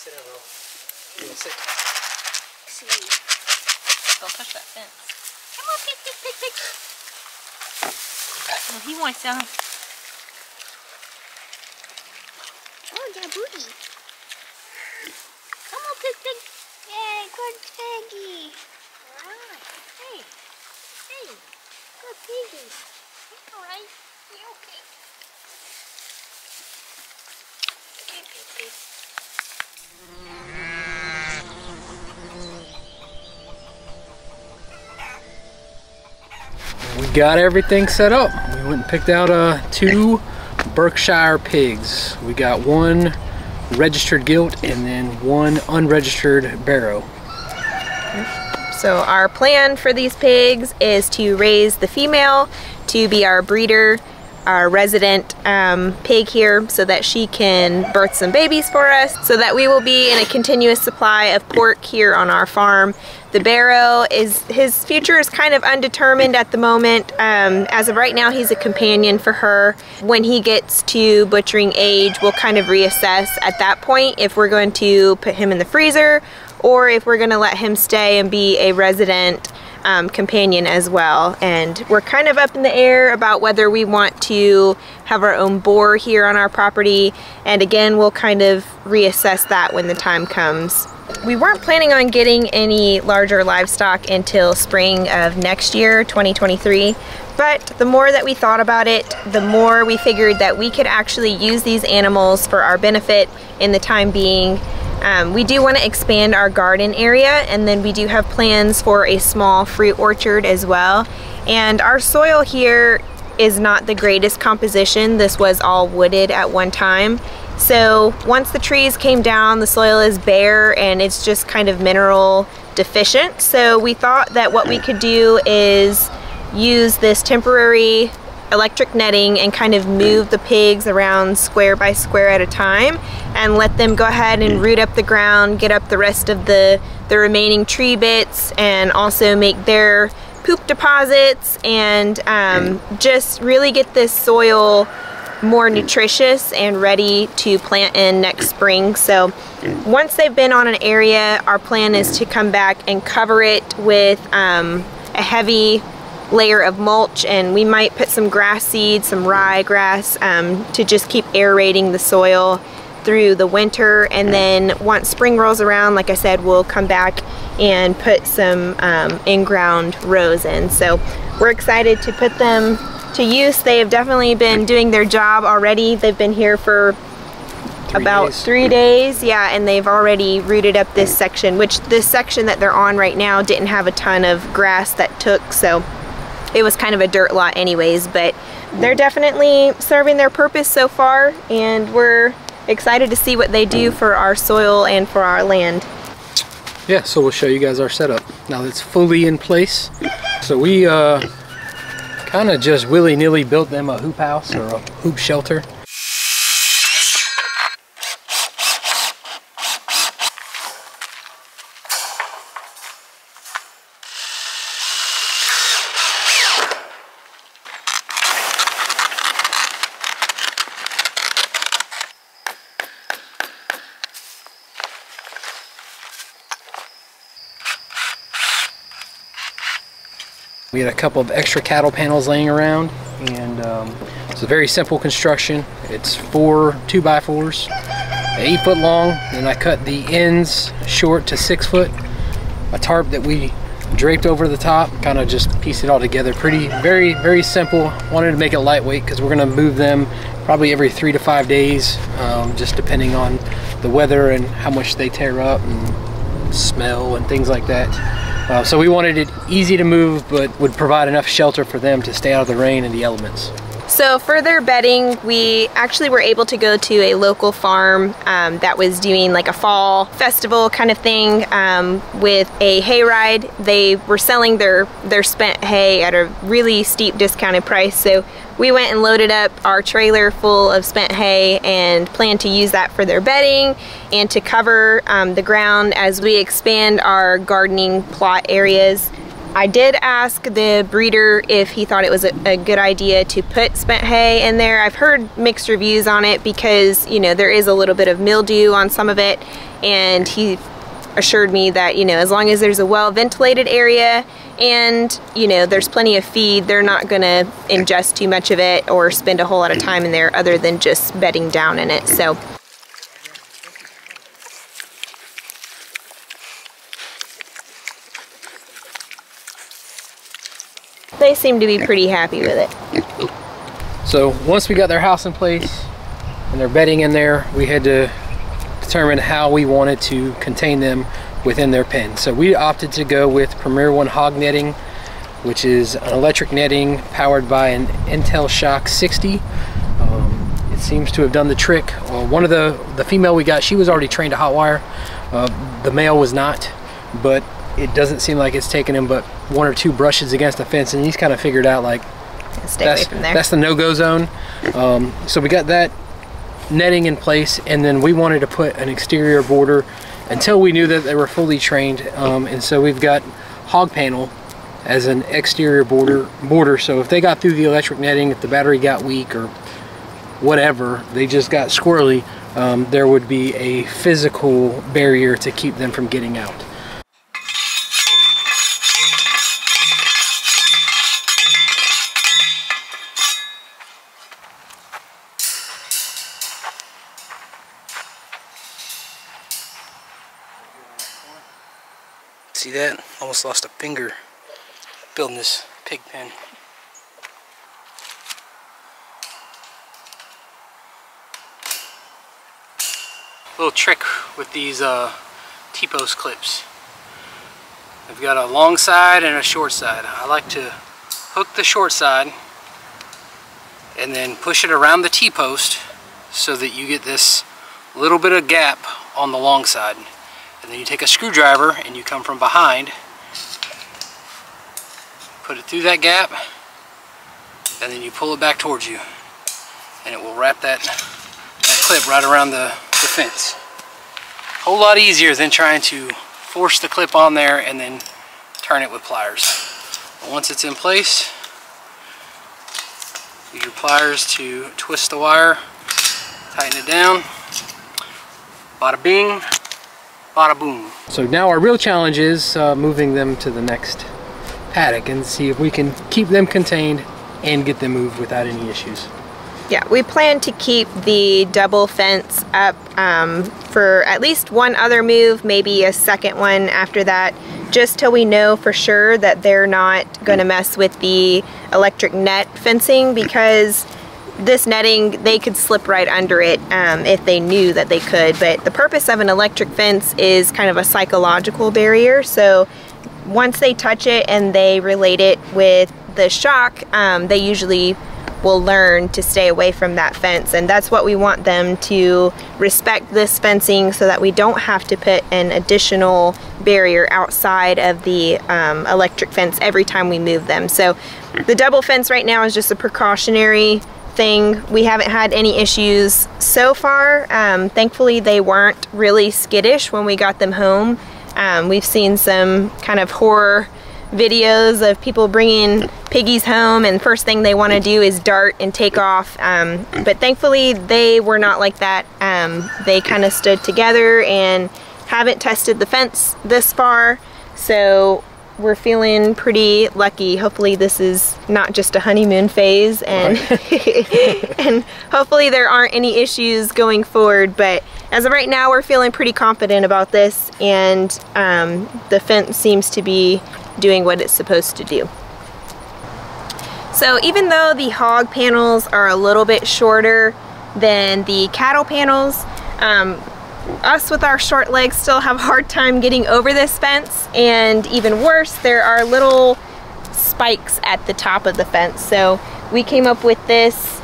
sit down, bro. You want to sit? See. Don't touch that fence. Come on, pig, pig, pig, pig. Oh, he wants some. Oh, yeah, booty. Come on, pig, pig. Yay, good piggy. Alright. Hey. Hey. Good piggy. Alright. You okay? Okay, pig, pig. We got everything set up. We went and picked out 2 Berkshire pigs. We got 1 registered gilt and then 1 unregistered barrow. So our plan for these pigs is to raise the female to be our breeder, our resident pig here, so that she can birth some babies for us, so that we will be in a continuous supply of pork here on our farm. The barrow, his future is kind of undetermined at the moment. As of right now, he's a companion for her. When he gets to butchering age, we'll kind of reassess at that point if we're going to put him in the freezer or if we're going to let him stay and be a resident companion as well. And we're kind of up in the air about whether we want to have our own boar here on our property, and again we'll kind of reassess that when the time comes. We weren't planning on getting any larger livestock until spring of next year, 2023, but the more that we thought about it, the more we figured that we could actually use these animals for our benefit in the time being. We do want to expand our garden area, and then we do have plans for a small fruit orchard as well. And our soil here is not the greatest composition. This was all wooded at one time. So once the trees came down, the soil is bare and it's just kind of mineral deficient. So we thought that what we could do is use this temporary electric netting and kind of move the pigs around square by square at a time and let them go ahead and root up the ground, get up the rest of the remaining tree bits, and also make their poop deposits, and just really get this soil more nutritious and ready to plant in next spring. So once they've been on an area, our plan is to come back and cover it with a heavy layer of mulch, and we might put some grass seed, some ryegrass, to just keep aerating the soil through the winter. And then once spring rolls around, like I said, we'll come back and put some in-ground rows in. So we're excited to put them to use. They have definitely been doing their job already. They've been here for about 3 days, yeah, and they've already rooted up this section, which this section that they're on right now didn't have a ton of grass that took, so it was kind of a dirt lot anyways. But they're definitely serving their purpose so far, and we're excited to see what they do for our soil and for our land. Yeah, so we'll show you guys our setup now that it's fully in place. So we kind of just willy-nilly built them a hoop house or a hoop shelter. We had a couple of extra cattle panels laying around, and it's a very simple construction. It's 4 2x4s, 8 foot long, and I cut the ends short to 6 foot. A tarp that we draped over the top, kind of just pieced it all together. Very simple. Wanted to make it lightweight because we're going to move them probably every 3 to 5 days, just depending on the weather and how much they tear up and smell and things like that. So we wanted it easy to move, but would provide enough shelter for them to stay out of the rain and the elements. So for their bedding, we actually were able to go to a local farm that was doing like a fall festival kind of thing with a hayride. They were selling their spent hay at a really steep discounted price. So we went and loaded up our trailer full of spent hay and plan to use that for their bedding and to cover the ground as we expand our gardening plot areas. I did ask the breeder if he thought it was a good idea to put spent hay in there. I've heard mixed reviews on it because, you know, there is a little bit of mildew on some of it, and he assured me that, you know, as long as there's a well ventilated area and, you know, there's plenty of feed, they're not gonna ingest too much of it or spend a whole lot of time in there other than just bedding down in it. So they seem to be pretty happy with it. So once we got their house in place and their bedding in there, we had to determine how we wanted to contain them within their pen. So we opted to go with Premier One hog netting, which is an electric netting powered by an Intel Shock 60. It seems to have done the trick. One of the female we got, she was already trained to hot wire. The male was not, but it doesn't seem like it's taken him but one or two brushes against the fence, and he's kind of figured out like stay away from there. That's the no-go zone. So we got that netting in place, and then we wanted to put an exterior border until we knew that they were fully trained, and so we've got hog panel as an exterior border, so if they got through the electric netting, if the battery got weak or whatever, they just got squirrely, there would be a physical barrier to keep them from getting out. See that? Almost lost a finger building this pig pen. Little trick with these T-post clips. I've got a long side and a short side. I like to hook the short side and then push it around the T-post so that you get this little bit of gap on the long side. And then you take a screwdriver and you come from behind, put it through that gap, and then you pull it back towards you, and it will wrap that clip right around the fence. A whole lot easier than trying to force the clip on there and then turn it with pliers. But once it's in place, use your pliers to twist the wire, tighten it down, bada bing, bada boom. So now our real challenge is moving them to the next paddock and see if we can keep them contained and get them moved without any issues. Yeah, we plan to keep the double fence up for at least one other move, maybe a second one after that, just till we know for sure that they're not going to mess with the electric net fencing, because this netting, they could slip right under it if they knew that they could. But the purpose of an electric fence is kind of a psychological barrier, so once they touch it and they relate it with the shock, they usually will learn to stay away from that fence, and that's what we want them to respect, this fencing, so that we don't have to put an additional barrier outside of the electric fence every time we move them. So the double fence right now is just a precautionary thing. We haven't had any issues so far. Thankfully they weren't really skittish when we got them home. We've seen some kind of horror videos of people bringing piggies home and first thing they want to do is dart and take off, but thankfully they were not like that. They kind of stood together and haven't tested the fence this far, so we're feeling pretty lucky. Hopefully this is not just a honeymoon phase, and and hopefully there aren't any issues going forward, but as of right now we're feeling pretty confident about this, and the fence seems to be doing what it's supposed to do. So even though the hog panels are a little bit shorter than the cattle panels, us with our short legs still have a hard time getting over this fence, and even worse, there are little spikes at the top of the fence. So we came up with this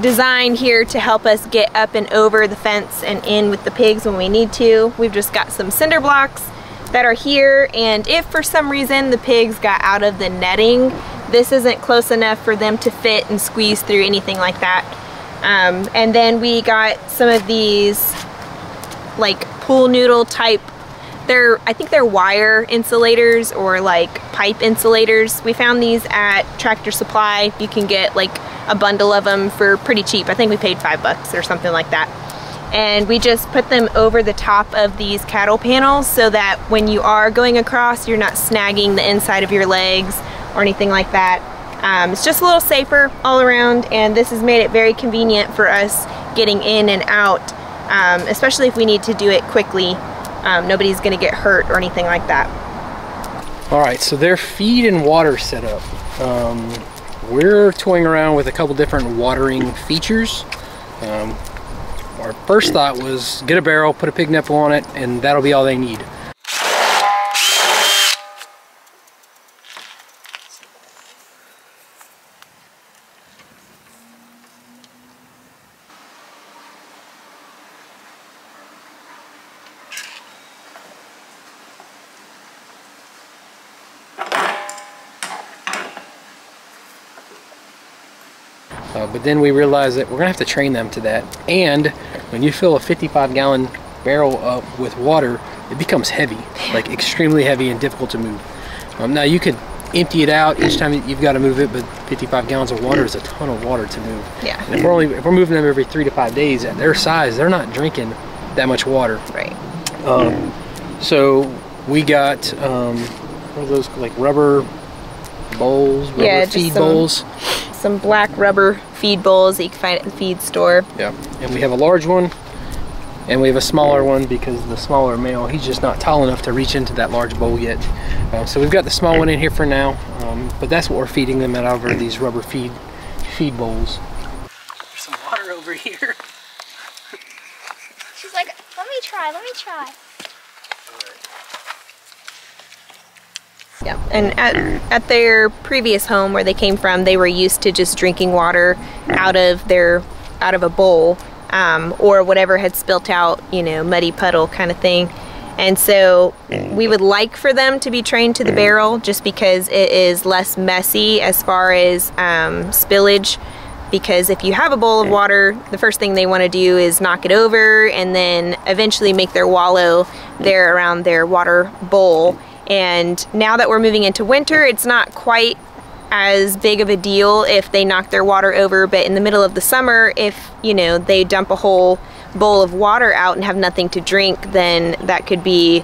design here to help us get up and over the fence and in with the pigs when we need to. We've just got some cinder blocks that are here, and if for some reason the pigs got out of the netting, this isn't close enough for them to fit and squeeze through anything like that. And then we got some of these like pool noodle type, I think they're wire insulators or like pipe insulators. We found these at Tractor Supply. You can get like a bundle of them for pretty cheap. I think we paid $5 or something like that. And we just put them over the top of these cattle panels so that when you are going across, you're not snagging the inside of your legs or anything like that. It's just a little safer all around, and this has made it very convenient for us getting in and out, especially if we need to do it quickly. Nobody's gonna get hurt or anything like that. All right, so their feed and water setup. We're toying around with a couple different watering features. Our first thought was get a barrel, put a pig nipple on it, and that'll be all they need. But then we realized that we're gonna have to train them to that. And when you fill a 55-gallon barrel up with water, it becomes heavy, like extremely heavy and difficult to move. Now you could empty it out each time you've got to move it, but 55 gallons of water is a ton of water to move. Yeah. And if we're moving them every 3 to 5 days, at their size, they're not drinking that much water. Right. So we got what are those, like rubber bowls, rubber feed bowls. Some black rubber feed bowls that you can find at the feed store. Yeah, and we have a large one and we have a smaller one because the smaller male, he's just not tall enough to reach into that large bowl yet. So we've got the small one in here for now, but that's what we're feeding them out over these rubber feed bowls. There's some water over here. She's like, let me try. Yeah, and at their previous home where they came from, they were used to just drinking water out of a bowl, or whatever had spilt out, you know, muddy puddle kind of thing. And so we would like for them to be trained to the barrel just because it is less messy as far as spillage. Because if you have a bowl of water, the first thing they want to do is knock it over and then eventually make their wallow there around their water bowl. And now that we're moving into winter, it's not quite as big of a deal if they knock their water over, but in the middle of the summer, if, you know, they dump a whole bowl of water out and have nothing to drink, then that could be,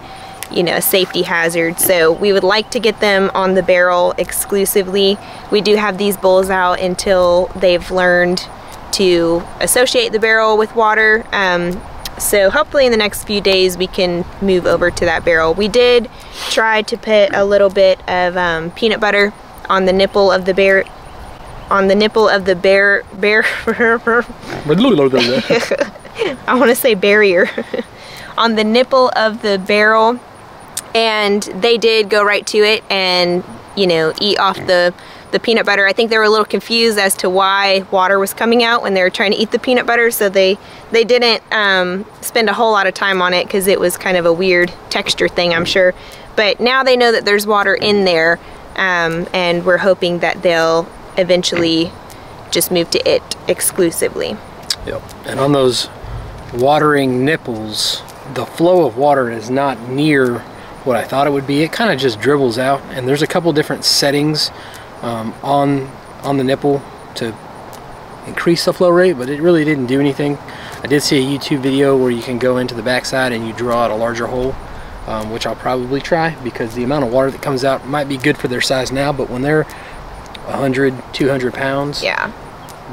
you know, a safety hazard. So we would like to get them on the barrel exclusively. We do have these bowls out until they've learned to associate the barrel with water. So hopefully in the next few days we can move over to that barrel. We did try to put a little bit of peanut butter on the nipple of the bear. On the nipple of the bear. I want to say barrier. On the nipple of the barrel, and they did go right to it and, you know, eat off the peanut butter. I think they were a little confused as to why water was coming out when they were trying to eat the peanut butter, so they didn't spend a whole lot of time on it because it was kind of a weird texture thing, I'm sure. But now they know that there's water in there, and we're hoping that they'll eventually just move to it exclusively. Yep. And on those watering nipples, the flow of water is not near what I thought it would be. It kind of just dribbles out, and there's a couple different settings on the nipple to increase the flow rate, but it really didn't do anything. I did see a YouTube video where you can go into the backside and you draw out a larger hole, which I'll probably try because the amount of water that comes out might be good for their size now, but when they're 100, 200 pounds, yeah,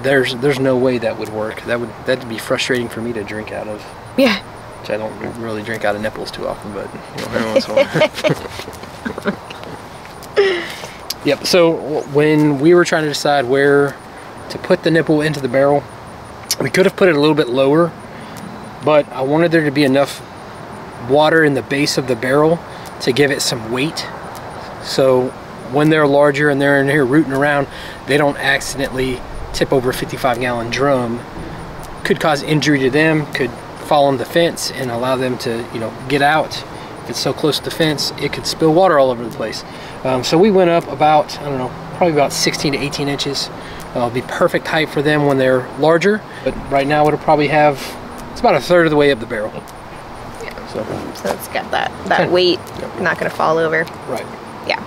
there's no way that would work. That'd be frustrating for me to drink out of. Yeah. Which I don't really drink out of nipples too often, but you know, every once in a while. Yep, so when we were trying to decide where to put the nipple into the barrel, we could have put it a little bit lower, but I wanted there to be enough water in the base of the barrel to give it some weight. So when they're larger and they're in here rooting around, they don't accidentally tip over a 55-gallon drum. Could cause injury to them, could fall on the fence and allow them to, you know, get out. If it's so close to the fence, it could spill water all over the place. So we went up about, I don't know, probably about 16 to 18 inches. It'll be perfect height for them when they're larger, but right now it'll probably have, it's about a third of the way up the barrel. So it's got that weight, not going to fall over. Right. Yeah.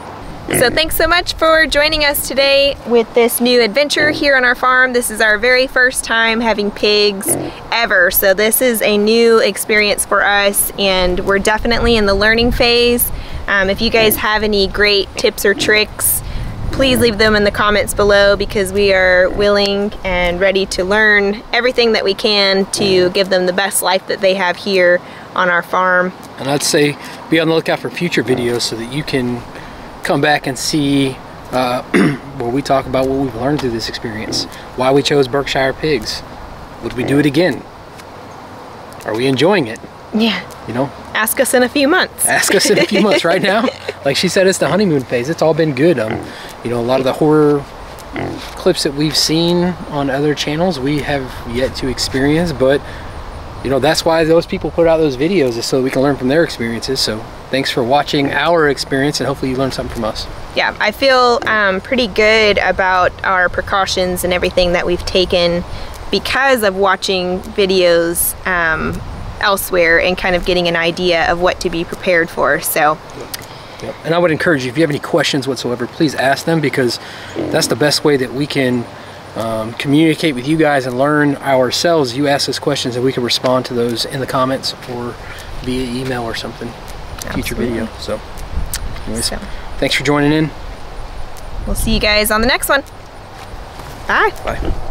So thanks so much for joining us today with this new adventure here on our farm. This is our very first time having pigs ever, so this is a new experience for us, and we're definitely in the learning phase. If you guys have any great tips or tricks, please leave them in the comments below, because we are willing and ready to learn everything that we can to give them the best life that they have here on our farm. And I'd say be on the lookout for future videos so that you can come back and see where we talk about what we've learned through this experience, why we chose Berkshire pigs. Would we do it again? Are we enjoying it? Yeah. You know? Ask us in a few months. Ask us in a few months. Right now, like she said, it's the honeymoon phase. It's all been good. You know, a lot of the horror clips that we've seen on other channels we have yet to experience, but you know, that's why those people put out those videos, is so we can learn from their experiences. So thanks for watching our experience, and hopefully you learned something from us. Yeah, I feel pretty good about our precautions and everything that we've taken because of watching videos elsewhere and kind of getting an idea of what to be prepared for. So yep. And I would encourage you, if you have any questions whatsoever, please ask them, because that's the best way that we can communicate with you guys and learn ourselves. You ask us questions and we can respond to those in the comments or via email or something. Future video. So anyways, thanks for joining in. We'll see you guys on the next one. Bye. Bye.